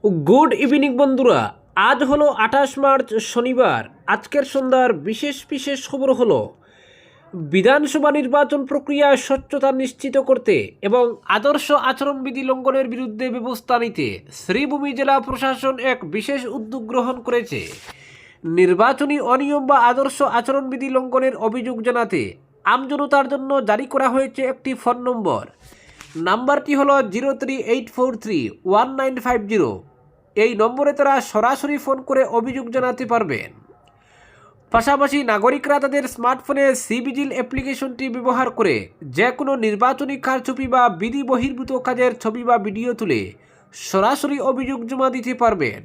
Good evening বন্ধুরা, আজ হলো 28 মার্চ শনিবার। আজকের সন্ধ্যার বিশেষ বিশেষ খবর হলো বিধানসভা নির্বাচন প্রক্রিয়ায় স্বচ্ছতা নিশ্চিত করতে এবং আদর্শ আচরণবিধি লঙ্ঘনের বিরুদ্ধে ব্যবস্থা নিতে শ্রীভূমি জেলা প্রশাসন এক বিশেষ উদ্যোগ গ্রহণ করেছে। নির্বাচনী অনিয়ম বা আদর্শ আচরণবিধি লঙ্ঘনের অভিযোগ জানাতে আমজনতার জন্য জারি করা হয়েছে একটি ফোন নম্বর। নাম্বারটি হলো 03843195 এই নম্বরে তারা সরাসরি ফোন করে অভিযোগ জানাতে পারবেন। পাশাপাশি নাগরিকরা তাদের স্মার্টফোনে সিভিজিল অ্যাপ্লিকেশনটি ব্যবহার করে যে কোনো নির্বাচনী কারচুপি বা বিধি বহির্ভূত কাজের ছবি বা ভিডিও তুলে সরাসরি অভিযোগ জমা দিতে পারবেন।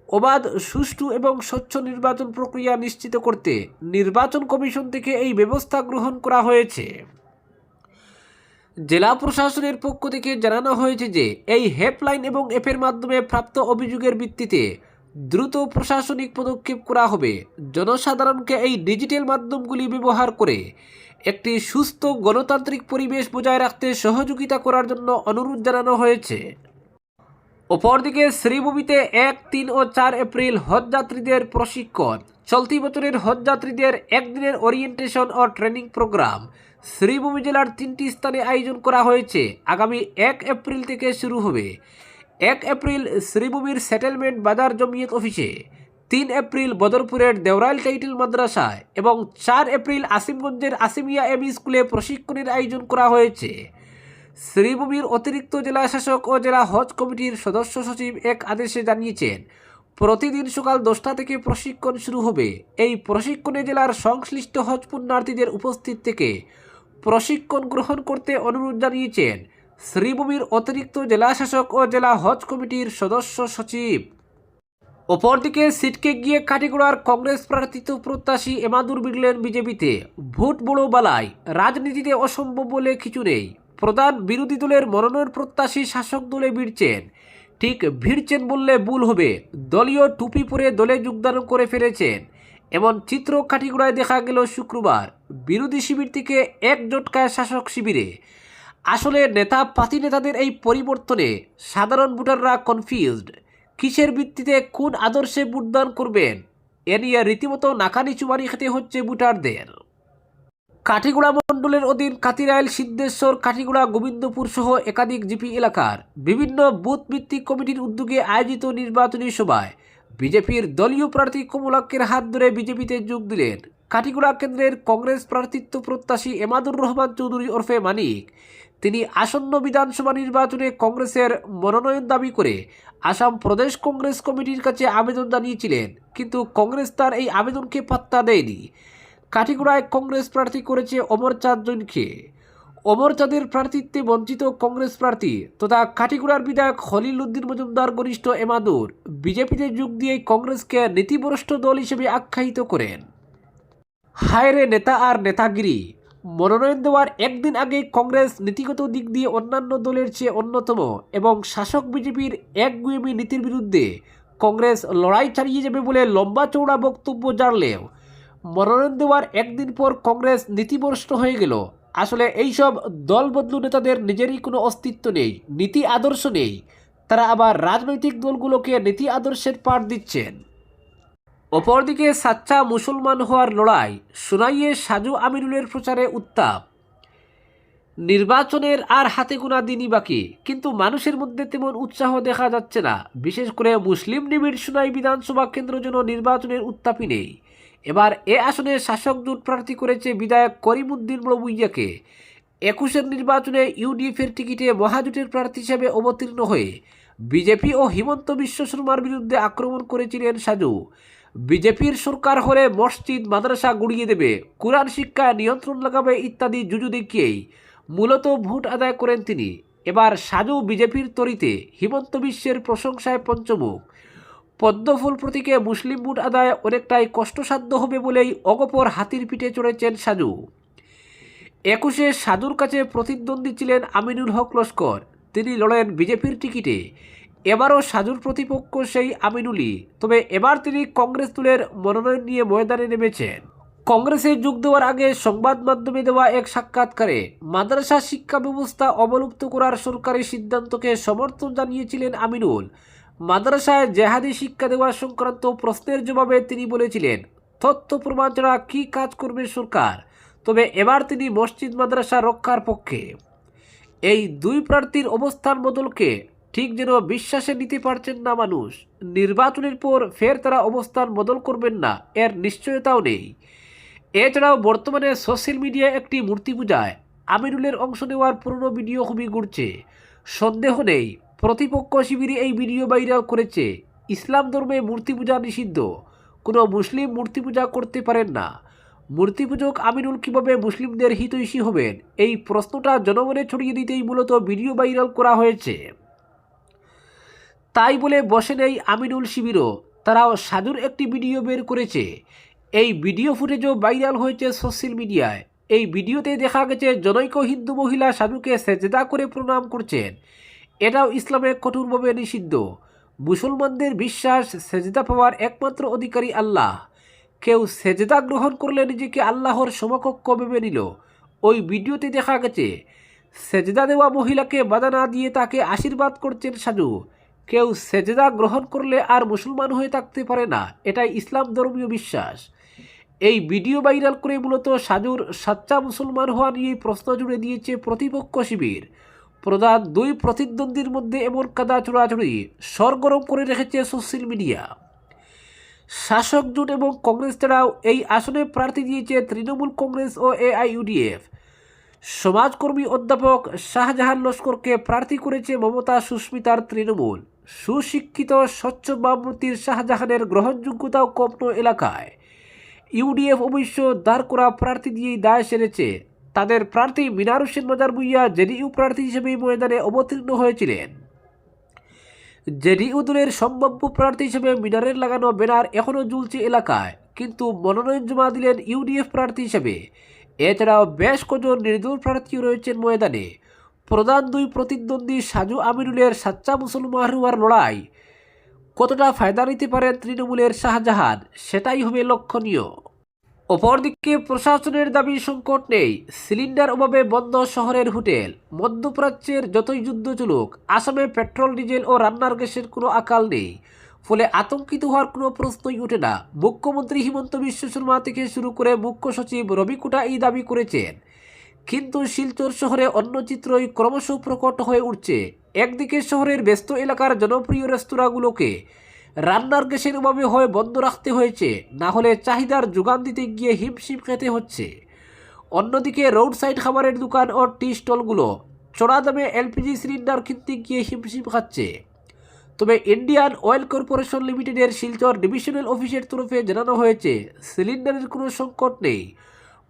অবাধ, সুষ্ঠু এবং স্বচ্ছ নির্বাচন প্রক্রিয়া নিশ্চিত করতে নির্বাচন কমিশন থেকে এই ব্যবস্থা গ্রহণ করা হয়েছে। জেলা প্রশাসনের পক্ষ থেকে জানানো হয়েছে যে এই হেল্পলাইন এবং অ্যাপের মাধ্যমে প্রাপ্ত অভিযোগের ভিত্তিতে দ্রুত প্রশাসনিক পদক্ষেপ করা হবে। জনসাধারণকে এই ডিজিটাল মাধ্যমগুলি ব্যবহার করে একটি সুস্থ গণতান্ত্রিক পরিবেশ বজায় রাখতে সহযোগিতা করার জন্য অনুরোধ জানানো হয়েছে। অপরদিকে শ্রীভূমিতে 1, 3 ও 4 এপ্রিল হজযাত্রীদের প্রশিক্ষণ। চলতি বছরের হজযাত্রীদের একদিনের ওরিয়েন্টেশন ও ট্রেনিং প্রোগ্রাম শ্রীভূমি জেলার 3টি স্থানে আয়োজন করা হয়েছে। আগামী 1 এপ্রিল থেকে শুরু হবে। 1 এপ্রিল শ্রীভূমির সেটেলমেন্ট বাজার জমিয়ত অফিসে, 3 এপ্রিল বদরপুরের দেওরাইল টাইটেল মাদ্রাসায় এবং 4 এপ্রিল আসিমগঞ্জের আসিমিয়া এমই স্কুলে প্রশিক্ষণের আয়োজন করা হয়েছে। শ্রীভূমির অতিরিক্ত জেলা শাসক ও জেলা হজ কমিটির সদস্য সচিব এক আদেশে জানিয়েছেন, প্রতিদিন সকাল 10টা থেকে প্রশিক্ষণ শুরু হবে। এই প্রশিক্ষণে জেলার সংশ্লিষ্ট হজ পুণ্যার্থীদের উপস্থিত থেকে প্রশিক্ষণ গ্রহণ করতে অনুরোধ জানিয়েছেন শ্রীভূমির অতিরিক্ত জেলা শাসক ও জেলা হজ কমিটির সদস্য সচিব। অপরদিকে সিটকে গিয়ে কাটিগড়ার কংগ্রেস প্রার্থিত প্রত্যাশী এমাদুর বিড়লেন বিজেপিতে। ভোট বড় বালাই, রাজনীতিতে অসম্ভব বলে কিছু নেই। প্রধান বিরোধী দলের মনোনয়ন প্রত্যাশী শাসক দলে ভিড়ছেন। ঠিক ভিড়ছেন বললে ভুল হবে, দলীয় টুপি পরে দলে যোগদান করে ফেলেছেন। এমন চিত্র কাটিগড়ায় দেখা গেল শুক্রবার। বিরোধী শিবির থেকে এক জটকায় শাসক শিবিরে। আসলে নেতা পাতি নেতাদের এই পরিবর্তনে সাধারণ ভোটাররা কনফিউজড। কিসের ভিত্তিতে কোন আদর্শে ভোটদান করবেন এ নিয়ে রীতিমতো নাকানি চুবানি খেতে হচ্ছে ভোটারদের। কাঠিগড়া মণ্ডলের অধীন কাতিরাইল, সিদ্ধেশ্বর, কাঠিগড়া, গোবিন্দপুর সহ একাধিক জিপি এলাকার বিভিন্ন বুথ ভিত্তিক কমিটির উদ্যোগে আয়োজিত নির্বাচনী সভায় বিজেপির দলীয় প্রার্থী কমলাক্ষের হাত ধরে বিজেপিতে যোগ দিলেন কাঠিগড়া কেন্দ্রের কংগ্রেস প্রার্থিত্ব প্রত্যাশী এমাদুর রহমান চৌধুরী ওরফে মানিক। তিনি আসন্ন বিধানসভা নির্বাচনে কংগ্রেসের মনোনয়ন দাবি করে আসাম প্রদেশ কংগ্রেস কমিটির কাছে আবেদন জানিয়েছিলেন, কিন্তু কংগ্রেস তার এই আবেদনকে পাত্তা দেয়নি। কাঠিগড়ায় কংগ্রেস প্রার্থী করেছে অমরচাঁদ জৈনকে। অমরচাঁদের প্রার্থিত্বে বঞ্চিত কংগ্রেস প্রার্থী তথা কাঠিগড়ার বিধায়ক খলিল উদ্দিন মজুমদার ঘনিষ্ঠ এমাদুর বিজেপিতে যোগ দিয়ে কংগ্রেসকে নীতিভ্রষ্ট দল হিসেবে আখ্যায়িত করেন। হায়রে নেতা আর নেতাগিরি! মনোনয়ন দেওয়ার একদিন আগে কংগ্রেস নীতিগত দিক দিয়ে অন্যান্য দলের চেয়ে অন্যতম এবং শাসক বিজেপির একগুয়েমি নীতির বিরুদ্ধে কংগ্রেস লড়াই চালিয়ে যাবে বলে লম্বা চৌড়া বক্তব্য জানলেও মনোনয়ন দেওয়ার একদিন পর কংগ্রেস নীতিভ্রষ্ট হয়ে গেল। আসলে এইসব দল বদলু নেতাদের নিজেরই কোনো অস্তিত্ব নেই, নীতি আদর্শ নেই। তারা আবার রাজনৈতিক দলগুলোকে নীতি আদর্শের পাঠ দিচ্ছেন। অপরদিকে সাচ্চা মুসলমান হওয়ার লড়াই, সোনাইয়ে সাজু আমিনুলের প্রচারে উত্তাপ। নির্বাচনের আর হাতে গোনা দিনই বাকি, কিন্তু মানুষের মধ্যে তেমন উৎসাহ দেখা যাচ্ছে না। বিশেষ করে মুসলিম নিবিড় সোনাই বিধানসভা কেন্দ্র যেন নির্বাচনের উত্তাপই নেই। এবার এ আসনে শাসক জোট প্রার্থী করেছে বিধায়ক করিমউদ্দিন বড়ভূঁইয়াকে। 21-এর নির্বাচনে ইউডিএফের টিকিটে মহাজোটের প্রার্থী হিসেবে অবতীর্ণ হয়ে বিজেপি ও হিমন্ত বিশ্ব শর্মার বিরুদ্ধে আক্রমণ করেছিলেন সাজু। বিজেপির সরকার হলে মসজিদ মাদ্রাসা গুড়িয়ে দেবে, কোরআন শিক্ষায় নিয়ন্ত্রণ লাগাবে ইত্যাদি জুজু দেখিয়েই মূলত ভোট আদায় করেন তিনি। এবার সাজু বিজেপির তরিতে হিমন্ত বিশ্বের প্রশংসায় পঞ্চমুখ। পদ্মফুল প্রতীকে মুসলিম ভোট আদায় অনেকটাই কষ্টসাধ্য হবে বলেই অগপর হাতির পিঠে চড়েছেন সাজু। 21-এ সাজুর কাছে প্রতিদ্বন্দ্বী ছিলেন আমিনুল হক লস্কর। তিনি লড়েন বিজেপির টিকিটে। এবারও সাজুর প্রতিপক্ষ সেই আমিনুলই, তবে এবার তিনি কংগ্রেস দলের মনোনয়ন নিয়ে ময়দানে নেমেছেন। কংগ্রেসে যোগ দেওয়ার আগে সংবাদ মাধ্যমে দেওয়া এক সাক্ষাৎকারে মাদ্রাসা শিক্ষা ব্যবস্থা অবলুপ্ত করার সরকারি সিদ্ধান্তকে সমর্থন জানিয়েছিলেন আমিনুল। মাদ্রাসায় জেহাদি শিক্ষা দেওয়া সংক্রান্ত প্রশ্নের জবাবে তিনি বলেছিলেন, তথ্য প্রমাণ ছাড়া কী কাজ করবে সরকার। তবে এবার তিনি মসজিদ মাদ্রাসা রক্ষার পক্ষে। এই দুই প্রার্থীর অবস্থান বদলকে ঠিক যেন বিশ্বাসে নিতে পারছেন না মানুষ। নির্বাচনের পর ফের তারা অবস্থান বদল করবেন না, এর নিশ্চয়তাও নেই। এছাড়াও বর্তমানে সোশ্যাল মিডিয়ায় একটি মূর্তি পূজায় আমিনুলের অংশ নেওয়ার পুরনো ভিডিও খুবই ঘুরছে। সন্দেহ নেই প্রতিপক্ষ শিবিরে এই ভিডিও ভাইরাল করেছে। ইসলাম ধর্মে মূর্তি পূজা নিষিদ্ধ, কোনো মুসলিম মূর্তি পূজা করতে পারেন না। মূর্তি পূজক আমিনুল কীভাবে মুসলিমদের হিতৈষী হবেন, এই প্রশ্নটা জনমনে ছড়িয়ে দিতেই মূলত ভিডিও ভাইরাল করা হয়েছে। তাই বলে বসে নেই আমিনুল শিবিরও, তারাও সাজুর একটি ভিডিও বের করেছে। এই ভিডিও ফুটেজও ভাইরাল হয়েছে সোশ্যাল মিডিয়ায়। এই ভিডিওতে দেখা গেছে জনৈক হিন্দু মহিলা সাজুকে সেজদা করে প্রণাম করছেন। এটাও ইসলামে কঠোরভাবে নিষিদ্ধ। মুসলমানদের বিশ্বাস সেজদা পাওয়ার একমাত্র অধিকারী আল্লাহ। কেউ সেজদা গ্রহণ করলে নিজেকে আল্লাহর সমকক্ষ ভেবে নিল। ওই ভিডিওতে দেখা গেছে সেজদা দেওয়া মহিলাকে বাধা না দিয়ে তাকে আশীর্বাদ করছেন সাজু। কেউ সেজদা গ্রহণ করলে আর মুসলমান হয়ে থাকতে পারে না, এটাই ইসলাম ধর্মীয় বিশ্বাস। এই ভিডিও ভাইরাল করে মূলত সাজুর সাচ্চা মুসলমান হওয়া নিয়ে প্রশ্ন জুড়ে দিয়েছে প্রতিপক্ষ শিবির। প্রধান দুই প্রতিদ্বন্দ্বীর মধ্যে এমন কাদা চোরাচুরি সরগরম করে রেখেছে সোশ্যাল মিডিয়া। শাসক জোট এবং কংগ্রেস ছাড়াও এই আসনে প্রার্থী দিয়েছে তৃণমূল কংগ্রেস ও এআইইউডিএফ। সমাজকর্মী অধ্যাপক শাহজাহান লস্করকে প্রার্থী করেছে মমতা সুস্মিতার তৃণমূল। সুশিক্ষিত স্বচ্ছ ভাবমূর্তির শাহজাহানের গ্রহণযোগ্যতাও কম নয় এলাকায়। ইউডিএফ অবশ্য দাঁড় করা প্রার্থী দিয়েই দায় সেরেছে। তাদের প্রার্থী মিনার হোসেন মাজার ভুঁইয়া জেডিইউ প্রার্থী হিসেবে ময়দানে অবতীর্ণ হয়েছিলেন। জেডিইউ দলের সম্ভাব্য প্রার্থী হিসেবে মিনারের লাগানো ব্যানার এখনও ঝুলছে এলাকায়, কিন্তু মনোনয়ন জমা দিলেন ইউডিএফ প্রার্থী হিসেবে। এছাড়াও বেশ কজন নির্দল প্রার্থীও রয়েছেন ময়দানে। প্রধান দুই প্রতিদ্বন্দ্বী সাজু আমিনুলের সাচ্চা মুসলমান হওয়ার লড়াই কতটা ফায়দা নিতে পারেন তৃণমূলের শাহজাহান, সেটাই হবে লক্ষণীয়। অপরদিকে প্রশাসনের দাবি সংকট নেই, সিলিন্ডার অভাবে বন্ধ শহরের হোটেল। মধ্যপ্রাচ্যের যতই যুদ্ধ চলুক, আসামে পেট্রোল ডিজেল ও রান্নার গ্যাসের কোনো আকাল নেই। ফলে আতঙ্কিত হওয়ার কোনো প্রশ্নই ওঠে না। মুখ্যমন্ত্রী হিমন্ত বিশ্ব শর্মা থেকে শুরু করে মুখ্য সচিব রবি কুটা এই দাবি করেছেন। কিন্তু শিলচর শহরে অন্য চিত্রই ক্রমশ প্রকট হয়ে উঠছে। একদিকে শহরের ব্যস্ত এলাকার জনপ্রিয় রেস্তোরাঁগুলোকে রান্নার গ্যাসের অভাবে হয় বন্ধ রাখতে হয়েছে, না হলে চাহিদার যোগান দিতে গিয়ে হিমশিম খেতে হচ্ছে। অন্যদিকে রোড সাইড খাবারের দোকান ও টি স্টলগুলো চড়া দামে এলপিজি সিলিন্ডার কিনতে গিয়ে হিমশিম খাচ্ছে। তবে ইন্ডিয়ান অয়েল কর্পোরেশন লিমিটেডের শিলচর ডিভিশনাল অফিসের তরফে জানানো হয়েছে সিলিন্ডারের কোনো সংকট নেই।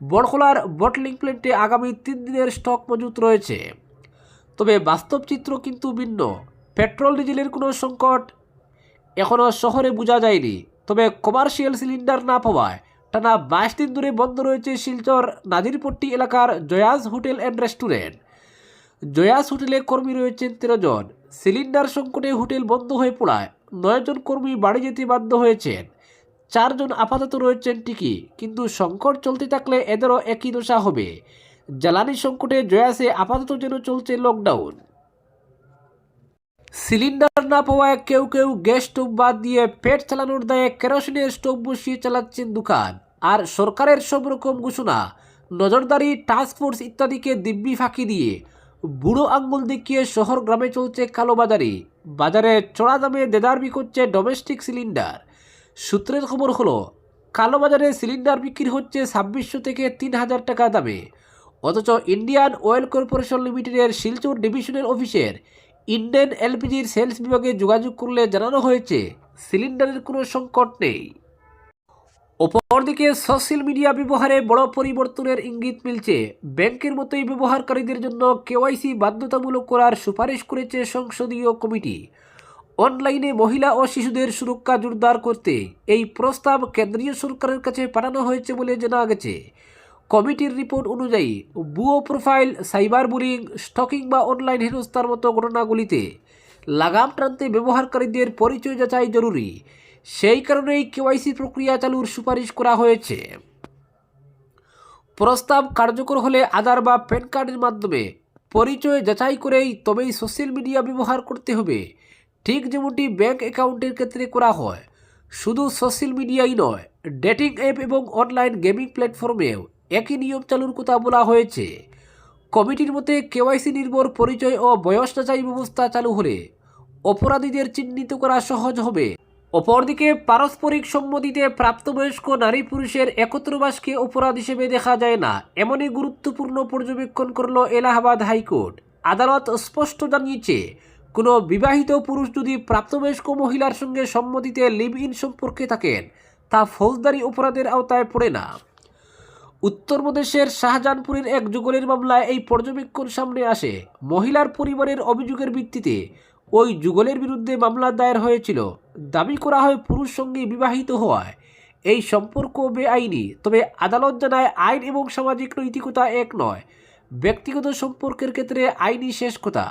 বড়খোলার বটলিং প্ল্যান্টে আগামী 3 দিনের স্টক মজুত রয়েছে। তবে বাস্তব চিত্র কিন্তু ভিন্ন। পেট্রোল ডিজেলের কোনো সংকট এখনও শহরে বোঝা যায়নি। তবে কমার্শিয়াল সিলিন্ডার না পাওয়ায় টানা 22 দিন ধরে বন্ধ রয়েছে শিলচর নাজিরপট্টি এলাকার জয়াস হোটেল অ্যান্ড রেস্টুরেন্ট। জয়াস হোটেলে কর্মী রয়েছেন 13 জন। সিলিন্ডার সংকটে হোটেল বন্ধ হয়ে পড়ায় 9 জন কর্মী বাড়ি যেতে বাধ্য হয়েছেন। 4 জন আপাতত রয়েছেন ঠিকই, কিন্তু সংকট চলতে থাকলে এদেরও একই দশা হবে। জ্বালানি সংকটে জয়াসে আপাতত যেন চলছে লকডাউন। সিলিন্ডার না পাওয়ায় কেউ কেউ গ্যাস স্টোভ বাদ দিয়ে পেট চালানোর দায়ে কেরোসিনের স্টোভ বসিয়ে চালাচ্ছেন দোকান। আর সরকারের সব রকম ঘোষণা, নজরদারি, টাস্কফোর্স ইত্যাদিকে দিব্যি ফাঁকি দিয়ে বুড়ো আঙ্গুল দেখিয়ে শহর গ্রামে চলছে কালোবাজারি। বাজারে চড়া দামে দেদার বিকোচ্ছে ডোমেস্টিক সিলিন্ডার। সূত্রের খবর হলো কালোবাজারে সিলিন্ডার বিক্রি হচ্ছে 2600 থেকে 3000 টাকা দামে। অথচ ইন্ডিয়ান অয়েল কর্পোরেশন লিমিটেডের শিলচর ডিভিশনাল অফিসের ইন্ডিয়ান এলপিজির সেলস বিভাগে যোগাযোগ করলে জানানো হয়েছে সিলিন্ডারের কোনো সংকট নেই। অপরদিকে সোশ্যাল মিডিয়া ব্যবহারে বড় পরিবর্তনের ইঙ্গিত মিলছে। ব্যাংকের মতোই ব্যবহারকারীদের জন্য কেওয়াইসি বাধ্যতামূলক করার সুপারিশ করেছে সংসদীয় কমিটি। অনলাইনে মহিলা ও শিশুদের সুরক্ষা জোরদার করতে এই প্রস্তাব কেন্দ্রীয় সরকারের কাছে পাঠানো হয়েছে বলে জানা গেছে। কমিটির রিপোর্ট অনুযায়ী ভুয়ো প্রোফাইল, সাইবার বুলিং, স্টকিং বা অনলাইন হেনস্থার মতো ঘটনাগুলিতে লাগাম টানতে ব্যবহারকারীদের পরিচয় যাচাই জরুরি। সেই কারণেই কেওয়াইসি প্রক্রিয়া চালুর সুপারিশ করা হয়েছে। প্রস্তাব কার্যকর হলে আধার বা প্যান কার্ডের মাধ্যমে পরিচয় যাচাই করেই তবেই সোশ্যাল মিডিয়া ব্যবহার করতে হবে। ঠিক যেমনটি ব্যাংক অ্যাকাউন্টের ক্ষেত্রে করা হয়। শুধু সোশ্যাল মিডিয়াই নয়, ডেটিং অ্যাপ এবং অনলাইন গেমিং প্ল্যাটফর্মেও একই নিয়ম চালুর কথা বলা হয়েছে। কমিটির মতে কেওয়াইসি নির্ভর পরিচয় ও বয়স যাচাই ব্যবস্থা চালু হলে অপরাধীদের চিহ্নিত করা সহজ হবে। অপরদিকে পারস্পরিক সম্মতিতে প্রাপ্তবয়স্ক নারী পুরুষের একত্রবাসকে অপরাধ হিসেবে দেখা যায় না, এমনই গুরুত্বপূর্ণ পর্যবেক্ষণ করল এলাহাবাদ হাইকোর্ট। আদালত স্পষ্ট জানিয়েছে, কোনো বিবাহিত পুরুষ যদি প্রাপ্তবয়স্ক মহিলার সঙ্গে সম্মতিতে লিভ ইন সম্পর্কে থাকেন, তা ফৌজদারি অপরাধের আওতায় পড়ে না। উত্তরপ্রদেশের শাহজাহানপুরের এক যুগলের মামলায় এই পর্যবেক্ষণ সামনে আসে। মহিলার পরিবারের অভিযোগের ভিত্তিতে ওই যুগলের বিরুদ্ধে মামলা দায়ের হয়েছিল। দাবি করা হয় পুরুষ সঙ্গে বিবাহিত হওয়ায় এই সম্পর্ক বেআইনি। তবে আদালত জানায়, আইন এবং সামাজিক নৈতিকতা এক নয়, ব্যক্তিগত সম্পর্কের ক্ষেত্রে আইনি শেষ কথা।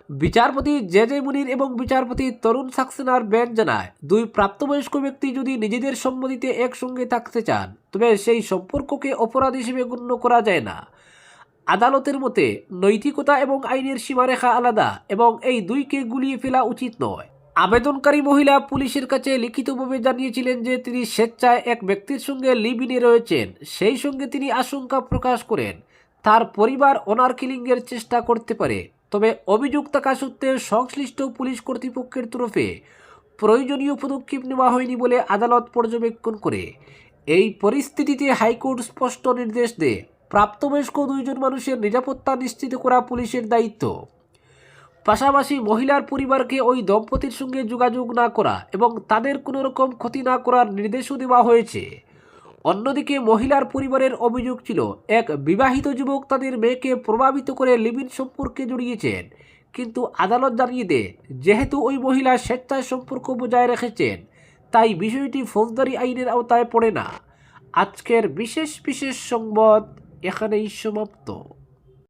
বিচারপতি জে মুনির এবং বিচারপতি তরুণ সাক্সেনার বেঞ্চ জানায়, দুই প্রাপ্তবয়স্ক ব্যক্তি যদি নিজেদের সম্মতিতে একসঙ্গে থাকতে চান, তবে সেই সম্পর্ককে অপরাধ হিসেবে গণ্য করা যায় না। আদালতের মতে নৈতিকতা এবং আইনের সীমারেখা আলাদা এবং এই দুইকে গুলিয়ে ফেলা উচিত নয়। আবেদনকারী মহিলা পুলিশের কাছে লিখিতভাবে জানিয়েছিলেন যে তিনি স্বেচ্ছায় এক ব্যক্তির সঙ্গে লিভ ইনে রয়েছেন। সেই সঙ্গে তিনি আশঙ্কা প্রকাশ করেন তার পরিবার অনার কিলিংয়ের চেষ্টা করতে পারে। তবে অভিযোগ থাকা সত্ত্বেও সংশ্লিষ্ট পুলিশ কর্তৃপক্ষের তরফে প্রয়োজনীয় পদক্ষেপ নেওয়া হয়নি বলে আদালত পর্যবেক্ষণ করে। এই পরিস্থিতিতে হাইকোর্ট স্পষ্ট নির্দেশ দেয়, প্রাপ্তবয়স্ক দুইজন মানুষের নিরাপত্তা নিশ্চিত করা পুলিশের দায়িত্ব। পাশাপাশি মহিলার পরিবারকে ওই দম্পতির সঙ্গে যোগাযোগ না করা এবং তাদের কোনো রকম ক্ষতি না করার নির্দেশও দেওয়া হয়েছে। অন্যদিকে মহিলার পরিবারের অভিযোগ ছিল, এক বিবাহিত যুবক তাদের মেয়েকে প্রভাবিত করে লিভ ইন সম্পর্কে জড়িয়েছেন। কিন্তু আদালত জানিয়ে দেয়, যেহেতু ওই মহিলা স্বেচ্ছায় সম্পর্ক বজায় রেখেছেন, তাই বিষয়টি ফৌজদারি আইনের আওতায় পড়ে না। আজকের বিশেষ সংবাদ এখানেই সমাপ্ত।